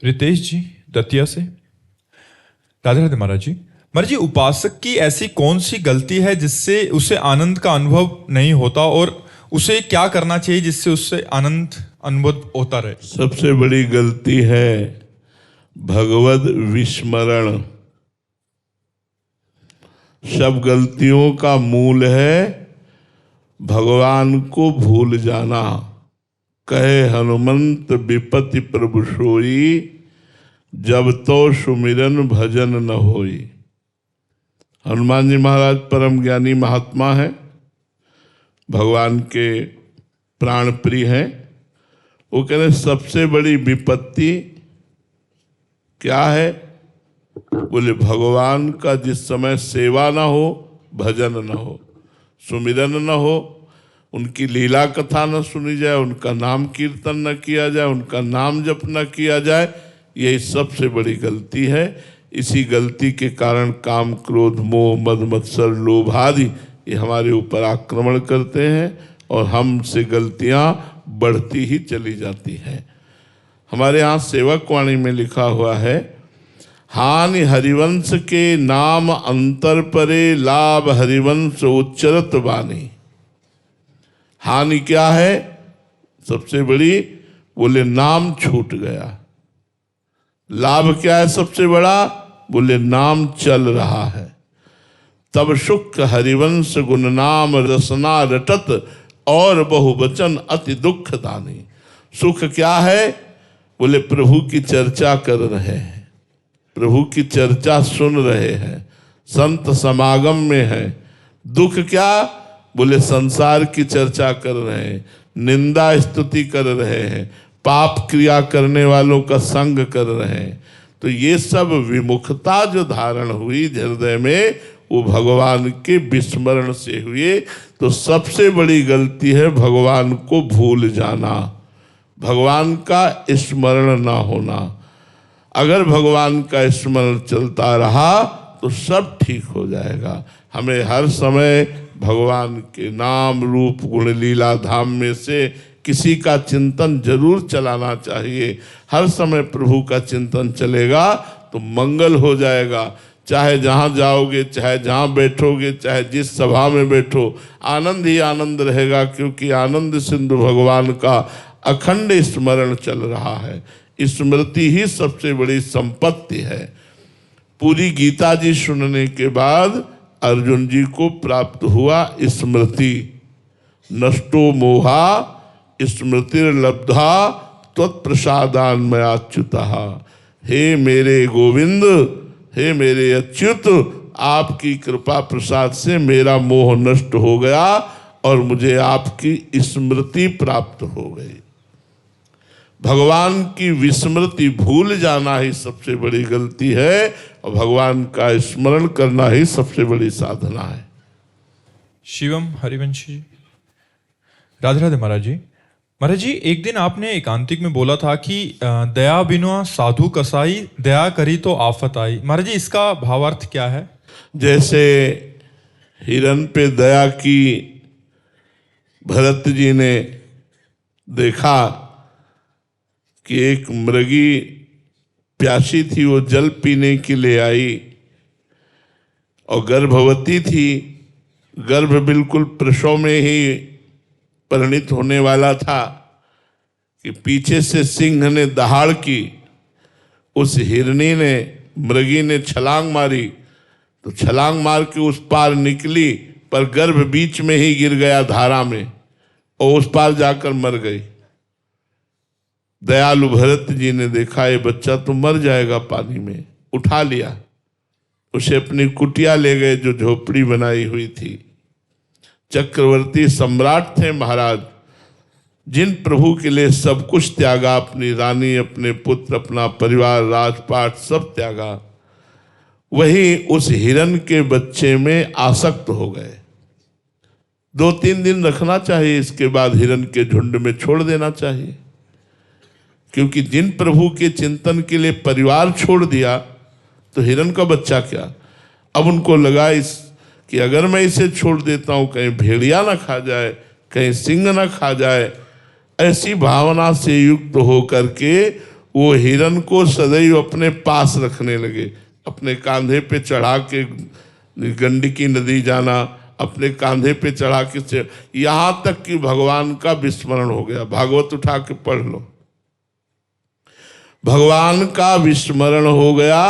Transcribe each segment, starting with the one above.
रितेश जी दतिया से। राधे राधे महाराज जी। महाराज जी, उपासक की ऐसी कौन सी गलती है जिससे उसे आनंद का अनुभव नहीं होता, और उसे क्या करना चाहिए जिससे उससे आनंद अनुभव होता रहे? सबसे बड़ी गलती है भगवद विस्मरण। सब गलतियों का मूल है भगवान को भूल जाना। कहे हनुमंत विपत्ति प्रभु सोई, जब तो सुमिरन भजन न होई। हनुमान जी महाराज परम ज्ञानी महात्मा है, भगवान के प्राण प्रिय हैं। वो कह रहे सबसे बड़ी विपत्ति क्या है? बोले भगवान का जिस समय सेवा ना हो, भजन ना हो, सुमिरन ना हो, उनकी लीला कथा न सुनी जाए, उनका नाम कीर्तन न किया जाए, उनका नाम जप न किया जाए, यही सबसे बड़ी गलती है। इसी गलती के कारण काम क्रोध मोह मद मत्सर लोभ आदि ये हमारे ऊपर आक्रमण करते हैं और हमसे गलतियां बढ़ती ही चली जाती हैं। हमारे यहाँ सेवक वाणी में लिखा हुआ है, हानि हरिवंश के नाम अंतर परे, लाभ हरिवंश उच्चरत वाणी। हानि क्या है सबसे बड़ी? बोले नाम छूट गया। लाभ क्या है सबसे बड़ा? बोले नाम चल रहा है। तब सुख हरिवंश गुण नाम रसना रटत, और बहुवचन अति दुख दानी। सुख क्या है? बोले प्रभु की चर्चा कर रहे हैं, प्रभु की चर्चा सुन रहे हैं, संत समागम में है। दुख क्या? बोले संसार की चर्चा कर रहे हैं, निंदा स्तुति कर रहे हैं, पाप क्रिया करने वालों का संग कर रहे हैं। तो ये सब विमुखता जो धारण हुई हृदय में, वो भगवान के विस्मरण से हुए। तो सबसे बड़ी गलती है भगवान को भूल जाना, भगवान का स्मरण ना होना। अगर भगवान का स्मरण चलता रहा तो सब ठीक हो जाएगा। हमें हर समय भगवान के नाम रूप गुण लीला धाम में से किसी का चिंतन जरूर चलाना चाहिए। हर समय प्रभु का चिंतन चलेगा तो मंगल हो जाएगा। चाहे जहाँ जाओगे, चाहे जहाँ बैठोगे, चाहे जिस सभा में बैठो, आनंद ही आनंद रहेगा, क्योंकि आनंद सिंधु भगवान का अखंड स्मरण चल रहा है। स्मृति ही सबसे बड़ी संपत्ति है। पूरी गीता जी सुनने के बाद अर्जुन जी को प्राप्त हुआ स्मृति। नष्टो मोहा स्मृतिर्लब्धा त्वत्प्रसादान् मयाच्युतः। हे मेरे गोविंद, हे मेरे अच्युत, आपकी कृपा प्रसाद से मेरा मोह नष्ट हो गया और मुझे आपकी स्मृति प्राप्त हो गई। भगवान की विस्मृति भूल जाना ही सबसे बड़ी गलती है, और भगवान का स्मरण करना ही सबसे बड़ी साधना है। शिवम हरिवंशी जी। राधे राधे महाराज जी। महाराज जी, एक दिन आपने एकांतिक में बोला था कि दया बिना साधु कसाई, दया करी तो आफत आई। महाराज जी, इसका भावार्थ क्या है? जैसे हिरण पे दया की भरत जी ने देखा कि एक मृगी प्यासी थी, वो जल पीने के लिए आई और गर्भवती थी। गर्भ बिल्कुल प्रसव में ही परिणित होने वाला था कि पीछे से सिंह ने दहाड़ की। उस हिरनी ने, मृगी ने छलांग मारी, तो छलांग मार के उस पार निकली, पर गर्भ बीच में ही गिर गया धारा में और उस पार जाकर मर गई। दयालु भरत जी ने देखा ये बच्चा तो मर जाएगा पानी में, उठा लिया, उसे अपनी कुटिया ले गए जो झोपड़ी बनाई हुई थी। चक्रवर्ती सम्राट थे महाराज, जिन प्रभु के लिए सब कुछ त्यागा, अपनी रानी, अपने पुत्र, अपना परिवार, राजपाट सब त्यागा, वही उस हिरण के बच्चे में आसक्त हो गए। 2-3 दिन रखना चाहिए, इसके बाद हिरण के झुंड में छोड़ देना चाहिए, क्योंकि जिन प्रभु के चिंतन के लिए परिवार छोड़ दिया तो हिरण का बच्चा क्या। अब उनको लगा कि अगर मैं इसे छोड़ देता हूं, कहीं भेड़िया ना खा जाए, कहीं सिंह ना खा जाए। ऐसी भावना से युक्त होकर के वो हिरण को सदैव अपने पास रखने लगे, अपने कांधे पे चढ़ा के गंडकी नदी जाना, अपने कांधे पे चढ़ा के, यहाँ तक कि भगवान का विस्मरण हो गया। भागवत उठा के पढ़ लो, भगवान का विस्मरण हो गया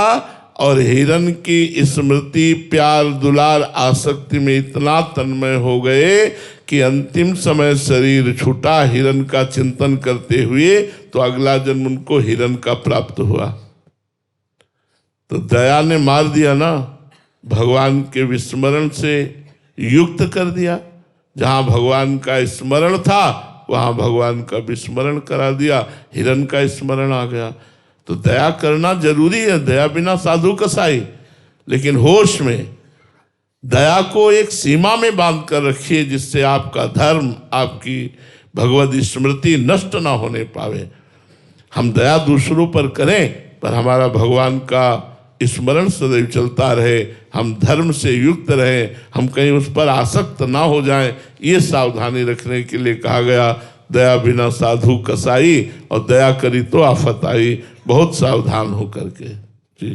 और हिरण की स्मृति, प्यार, दुलार, आसक्ति में इतना तन्मय हो गए कि अंतिम समय शरीर छूटा हिरण का चिंतन करते हुए, तो अगला जन्म उनको हिरण का प्राप्त हुआ। तो दया ने मार दिया ना, भगवान के विस्मरण से युक्त कर दिया। जहाँ भगवान का स्मरण था वहाँ भगवान का विस्मरण करा दिया, हिरण का स्मरण आ गया। तो दया करना जरूरी है, दया बिना साधु कसाई। लेकिन होश में दया को एक सीमा में बांध कर रखिए, जिससे आपका धर्म, आपकी भगवत स्मृति नष्ट ना होने पावे। हम दया दूसरों पर करें पर हमारा भगवान का स्मरण सदैव चलता रहे, हम धर्म से युक्त रहे, हम कहीं उस पर आसक्त ना हो जाएं, ये सावधानी रखने के लिए कहा गया। दया बिना साधु कसाई, और दया करी तो आफत आई। बहुत सावधान हो करके जी।